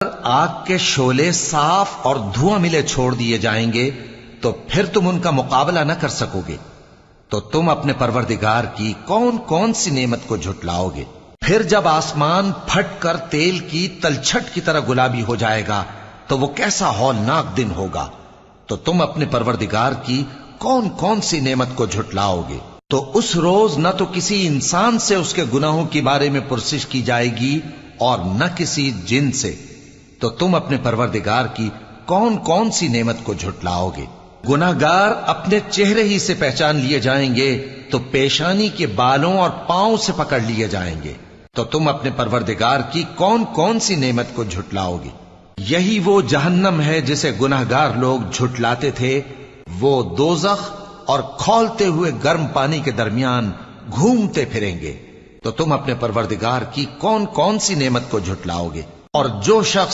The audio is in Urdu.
آگ کے شعلے صاف اور دھواں ملے چھوڑ دیے جائیں گے تو پھر تم ان کا مقابلہ نہ کر سکو گے، تو تم اپنے پروردگار کی کون کون سی نعمت کو جھٹلاؤ گے؟ پھر جب آسمان پھٹ کر تیل کی تلچھٹ کی طرح گلابی ہو جائے گا تو وہ کیسا ہولناک دن ہوگا، تو تم اپنے پروردگار کی کون کون سی نعمت کو جھٹلاؤ گے؟ تو اس روز نہ تو کسی انسان سے اس کے گناہوں کے بارے میں پرسش کی جائے گی اور نہ کسی جن سے، تو تم اپنے پروردگار کی کون کون سی نعمت کو جھٹلاؤ گے؟ گناہگار اپنے چہرے ہی سے پہچان لیے جائیں گے تو پیشانی کے بالوں اور پاؤں سے پکڑ لیے جائیں گے، تو تم اپنے پروردگار کی کون کون سی نعمت کو جھٹلاؤ گے؟ یہی وہ جہنم ہے جسے گناہگار لوگ جھٹلاتے تھے، وہ دوزخ اور کھولتے ہوئے گرم پانی کے درمیان گھومتے پھریں گے، تو تم اپنے پروردگار کی کون کون سی نعمت کو جھٹلاؤ گے؟ اور جو شخص